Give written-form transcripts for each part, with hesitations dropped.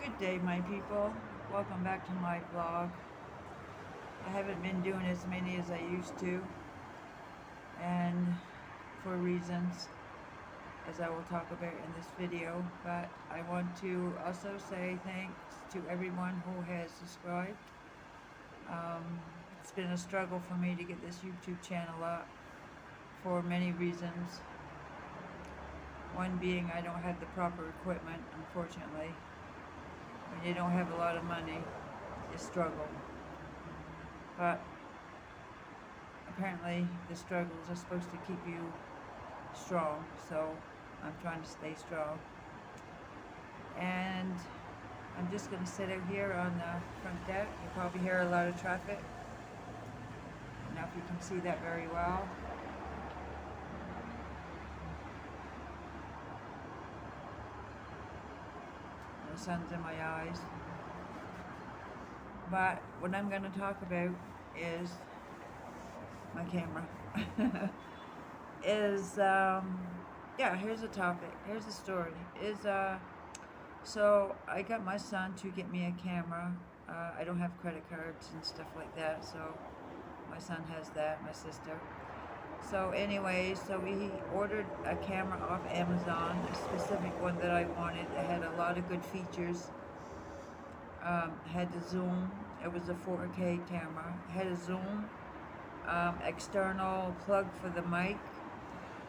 Good day, my people. Welcome back to my vlog. I haven't been doing as many as I used to, and for reasons as I will talk about in this video. But I want to also say thanks to everyone who has subscribed. It's been a struggle for me to get this YouTube channel up for many reasons. One being I don't have the proper equipment, unfortunately. When you don't have a lot of money, you struggle. But apparently the struggles are supposed to keep you strong, so I'm trying to stay strong. And I'm just going to sit out here on the front deck. You probably hear a lot of traffic. I don't know if you can see that very well. The sun's in my eyes. But what I'm going to talk about is my camera. Here's a topic. Here's a story. So I got my son to get me a camera. I don't have credit cards and stuff like that, so my son has that, my sister. So anyway, he ordered a camera off Amazon, a specific one that I wanted. It had a lot of good features. Had the zoom. It was a 4K camera. Had a zoom, external plug for the mic,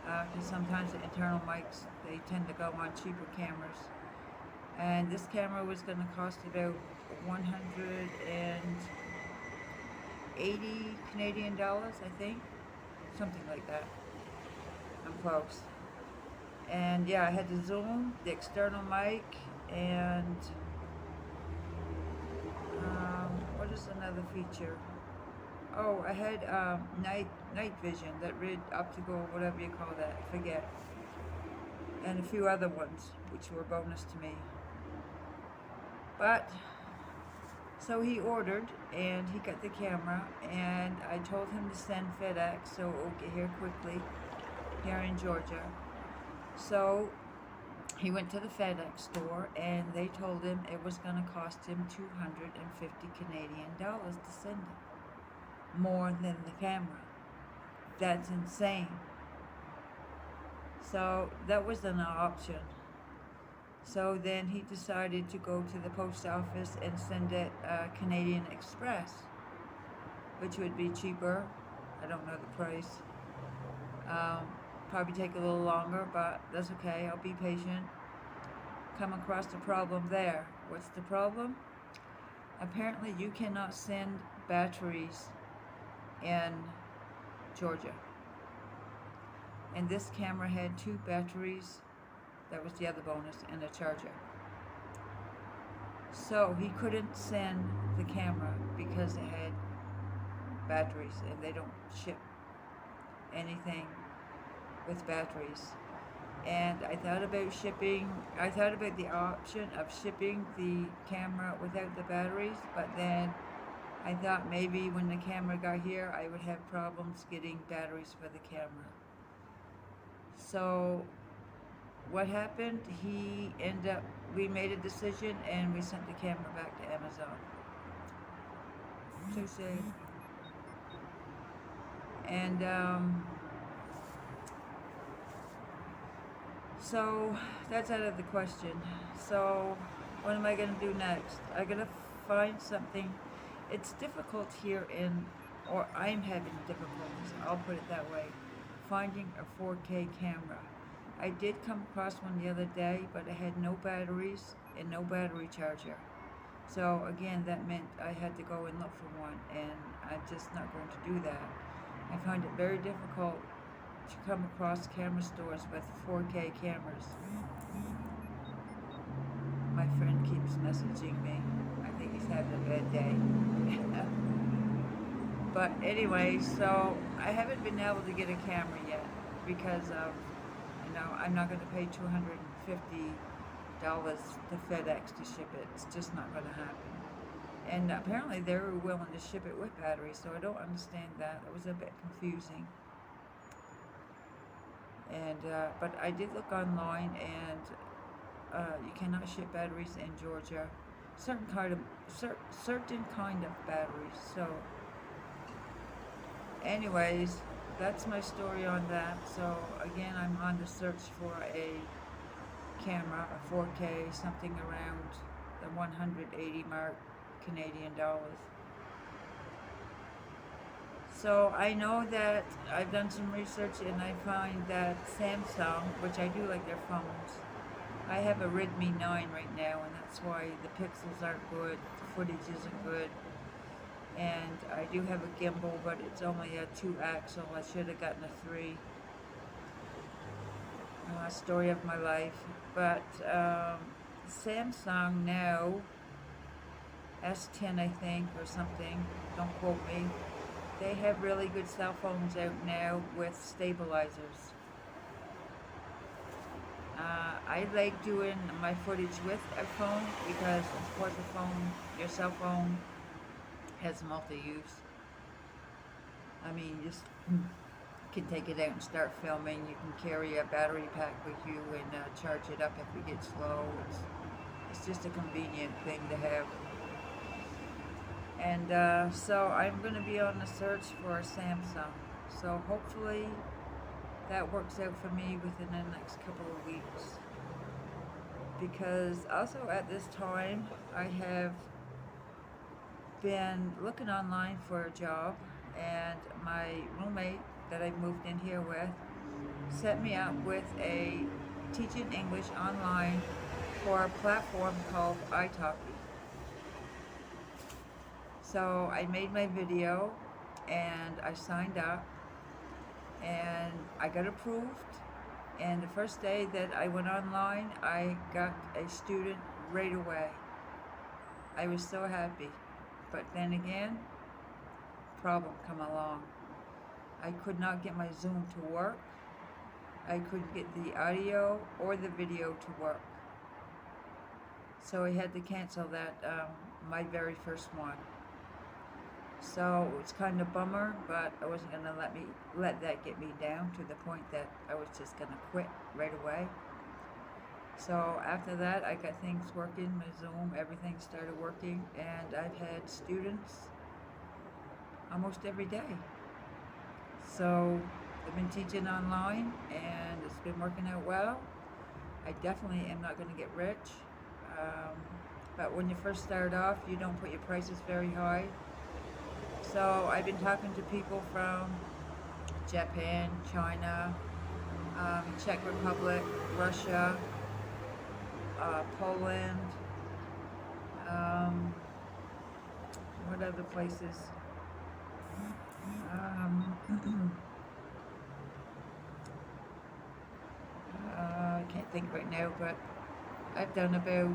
because sometimes the internal mics, they tend to go on cheaper cameras. And this camera was going to cost about 180 Canadian dollars, I think. Something like that. I'm close. And yeah, I had the zoom, the external mic, and what is another feature? Oh, I had night vision, that red optical, whatever you call that, I forget. And a few other ones, which were bonus to me. But so he ordered, and he got the camera, and I told him to send FedEx, so it will get here quickly, here in Georgia. So he went to the FedEx store, and they told him it was going to cost him 250 Canadian dollars to send it. More than the camera. That's insane. So that was an option. So then he decided to go to the post office and send it Canadian Express, which would be cheaper. I don't know the price. Probably take a little longer, but that's okay. I'll be patient. Come across the problem there. What's the problem? Apparently you cannot send batteries in Georgia. And this camera had 2 batteries. That was the other bonus, and a charger. So he couldn't send the camera because it had batteries, and they don't ship anything with batteries. And I thought about the option of shipping the camera without the batteries, but then I thought maybe when the camera got here I would have problems getting batteries for the camera. So what happened, we made a decision and we sent the camera back to Amazon. Too safe. And so that's out of the question. So what am I going to do next? I'm going to find something. It's difficult here or I'm having difficulties, I'll put it that way, finding a 4K camera. I did come across one the other day, but it had no batteries and no battery charger. So again, that meant I had to go and look for one, and I'm just not going to do that. I find it very difficult to come across camera stores with 4K cameras. My friend keeps messaging me. I think he's having a bad day. But anyway, so I haven't been able to get a camera yet because of, I'm not going to pay $250 to FedEx to ship it. It's just not going to happen. And apparently they were willing to ship it with batteries, so I don't understand that. It was a bit confusing. And but I did look online, and you cannot ship batteries in Georgia. Certain kind of batteries. So, anyways, that's my story on that. So again, I'm on the search for a camera, a 4K, something around the 180 mark Canadian dollars. So I know that I've done some research and I find that Samsung, which I do like their phones, I have a Redmi 9 right now, and that's why the pixels aren't good, the footage isn't good, and I do have a gimbal, but it's only a 2-axle. I should have gotten a 3. Story of my life. But Samsung now, S10 I think, or something, don't quote me, they have really good cell phones out now with stabilizers. I like doing my footage with a phone because, of course, your cell phone has multi-use. I mean, you just can take it out and start filming. You can carry a battery pack with you and charge it up if it gets low. It's just a convenient thing to have. And so I'm going to be on the search for a Samsung. So hopefully that works out for me within the next couple of weeks. Because also at this time, I have been looking online for a job, and my roommate that I moved in here with set me up with a teaching English online for a platform called italki. So I made my video and I signed up and I got approved, and the first day that I went online I got a student right away. I was so happy, but then again, problem come along. I could not get my Zoom to work. I couldn't get the audio or the video to work. So I had to cancel that, my very first one. So it's kind of bummer, but I wasn't going to let that get me down to the point that I was just going to quit right away. So after that, I got things working, my Zoom, everything started working, and I've had students almost every day. So I've been teaching online, and it's been working out well. I definitely am not going to get rich, but when you first start off, you don't put your prices very high. So I've been talking to people from Japan, China, Czech Republic, Russia, Poland, what other places? I can't think right now, but I've done about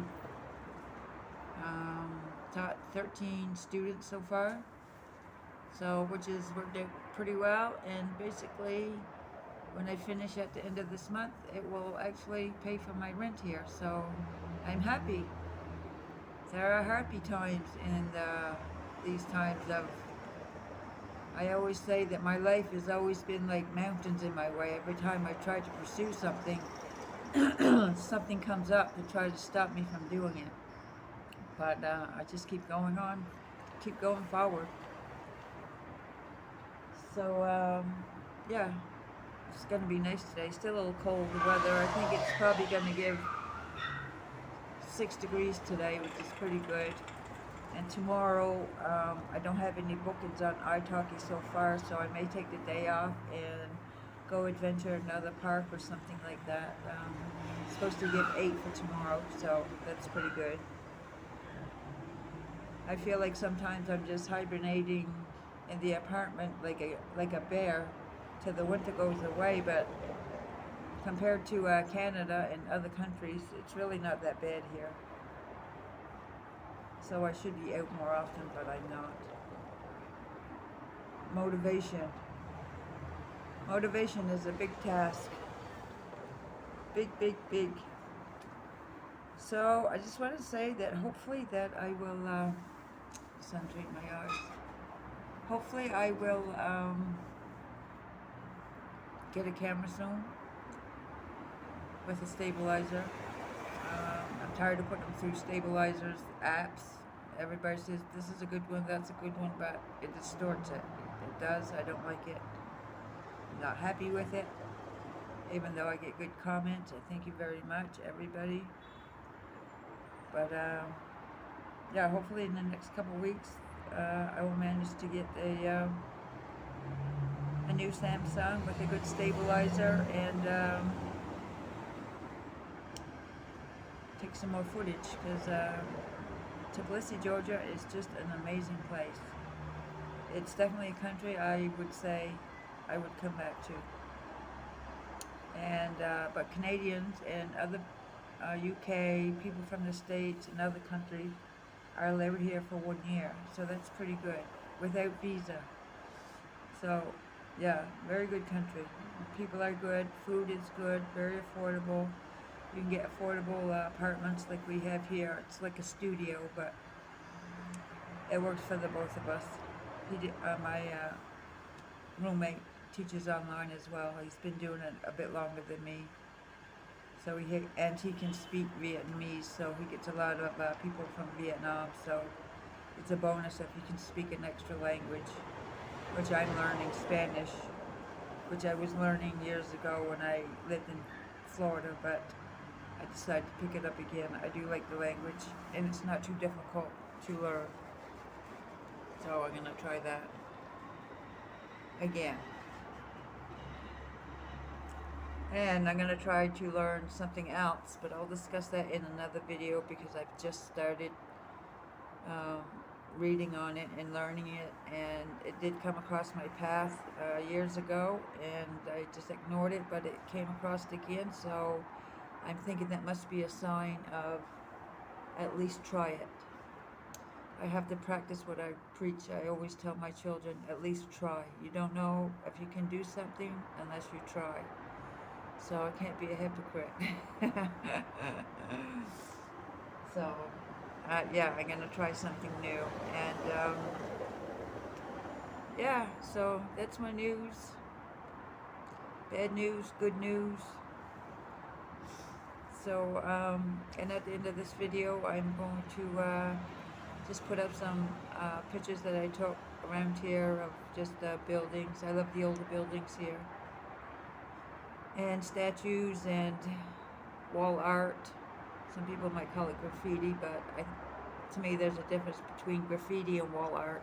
taught 13 students so far, so which is worked out pretty well. And basically, when I finish at the end of this month, it will actually pay for my rent here. So I'm happy. There are happy times in these times of. I always say that my life has always been like mountains in my way. Every time I try to pursue something, something comes up to try to stop me from doing it. But I just keep going on, keep going forward. So yeah, it's going to be nice today. Still a little cold, the weather. I think it's probably going to give 6 degrees today, which is pretty good. And tomorrow, I don't have any bookings on italki so far, so I may take the day off and go adventure in another park or something like that. It's supposed to give 8 for tomorrow, so that's pretty good. I feel like sometimes I'm just hibernating in the apartment like a bear till the winter goes away, but compared to Canada and other countries, it's really not that bad here. So I should be out more often, but I'm not. Motivation. Motivation is a big task. Big, big, big. So I just want to say that hopefully that I will, sun treat my eyes. Hopefully I will get a camera soon with a stabilizer. tired of putting them through stabilizers, apps. Everybody says this is a good one, that's a good one, but it distorts it. It does. I don't like it. I'm not happy with it, even though I get good comments. Thank you very much, everybody. But yeah, hopefully in the next couple weeks, I will manage to get a new Samsung with a good stabilizer and take some more footage, because Tbilisi, Georgia is just an amazing place. It's definitely a country I would say I would come back to. And but Canadians and other UK people from the States and other countries are allowed here for 1 year, so that's pretty good without visa. So yeah, very good country. People are good, food is good, very affordable. You can get affordable apartments like we have here. It's like a studio, but it works for the both of us. My roommate teaches online as well. He's been doing it a bit longer than me. So he can speak Vietnamese, so he gets a lot of people from Vietnam. So it's a bonus if you can speak an extra language, which I'm learning Spanish, which I was learning years ago when I lived in Florida, but I decided to pick it up again. I do like the language, and it's not too difficult to learn. So I'm going to try that again. And I'm going to try to learn something else, but I'll discuss that in another video, because I've just started reading on it and learning it, and it did come across my path years ago, and I just ignored it, but it came across again, so I'm thinking that must be a sign of at least try it. I have to practice what I preach. I always tell my children, at least try. You don't know if you can do something unless you try. So I can't be a hypocrite. So, yeah, I'm going to try something new. And, yeah, so that's my news. Bad news, good news. So, and at the end of this video, I'm going to just put up some pictures that I took around here of just buildings. I love the older buildings here. And statues and wall art. Some people might call it graffiti, but to me there's a difference between graffiti and wall art.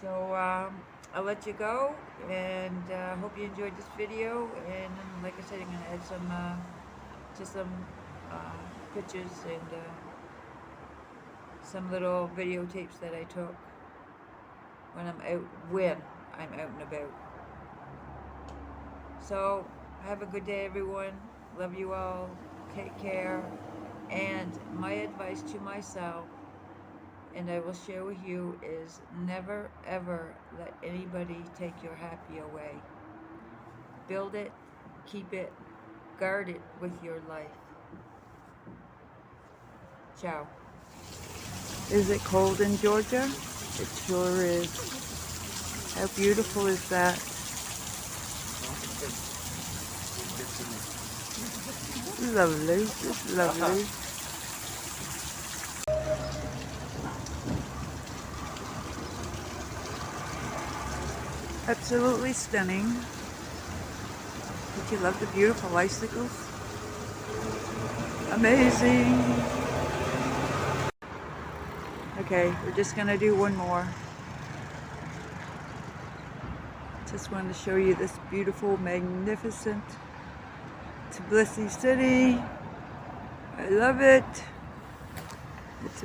So I'll let you go, and hope you enjoyed this video. And like I said, I'm going to add some pictures and some little videotapes that I took when I'm out and about. So have a good day, everyone. Love you all. Take care. And my advice to myself, and I will share with you, is never ever let anybody take your happy away. Build it, keep it, guard it with your life. Ciao. Is it cold in Georgia? It sure is. How beautiful is that? Lovely, just lovely. Absolutely stunning. Don't you love the beautiful icicles? Amazing. Okay, we're just gonna do one more. Just wanted to show you this beautiful, magnificent Tbilisi city. I love it. It's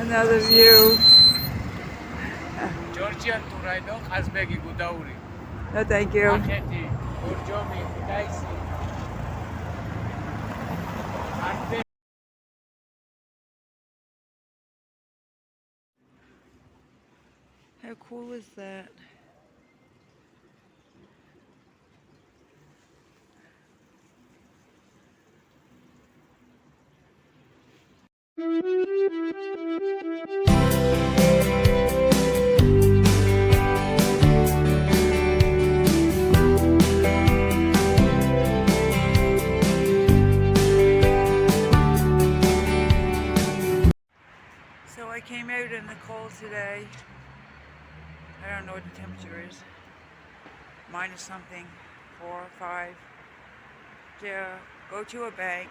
another view. Georgian Turino, Azbegi Gudauri. No, thank you. How cool is that? beautiful today. I don't know what the temperature is. Minus something, 4 or 5. To go to a bank,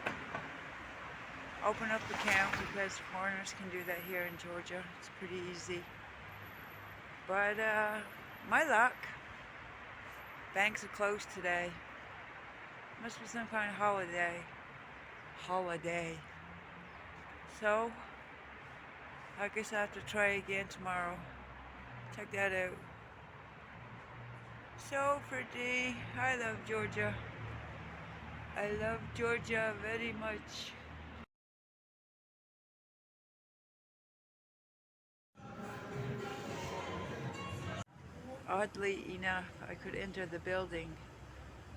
open up account, because foreigners can do that here in Georgia. It's pretty easy. But my luck, banks are closed today. Must be some kind of holiday. So I guess I have to try again tomorrow. Check that out. So pretty. I love Georgia. I love Georgia very much. Oddly enough, I could enter the building,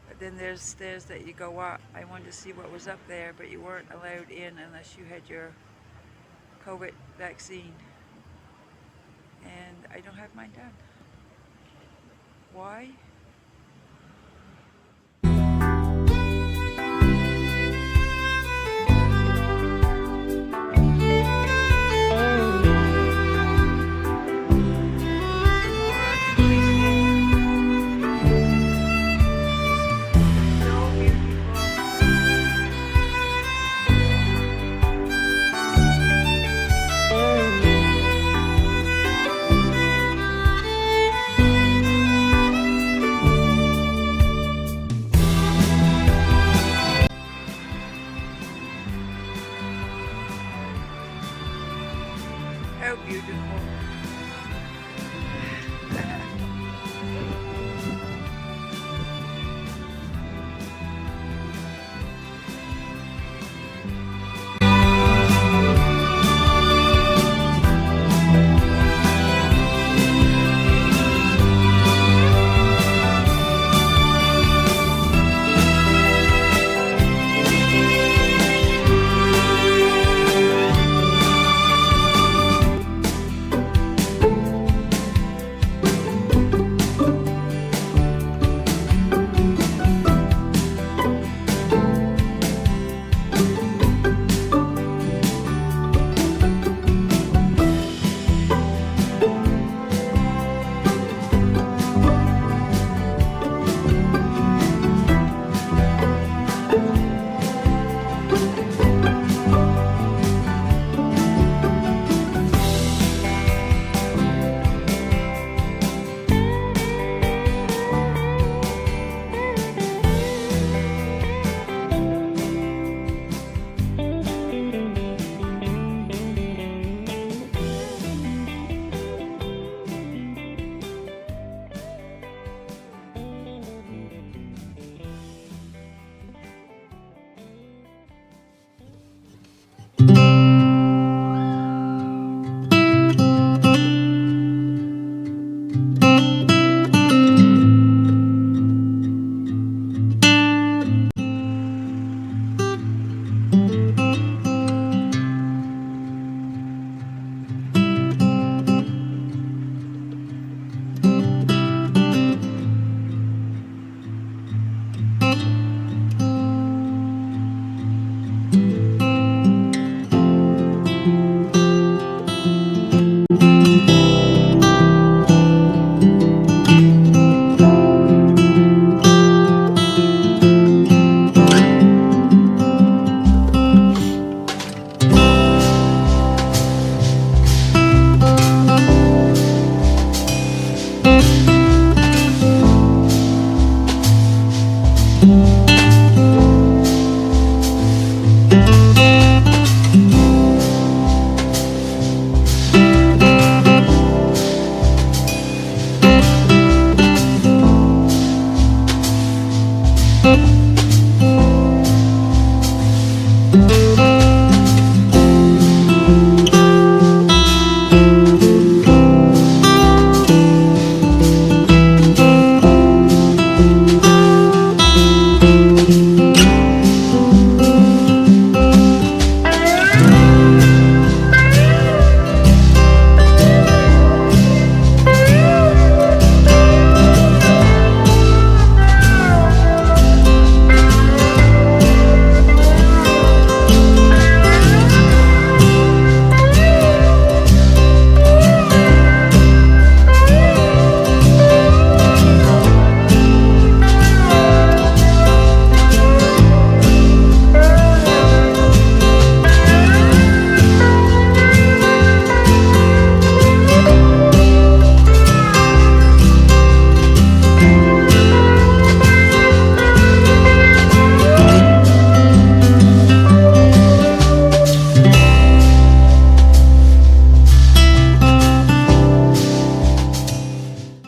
but then there's stairs that you go up. I wanted to see what was up there, but you weren't allowed in unless you had your COVID vaccine. And I don't have mine done. Why? How beautiful.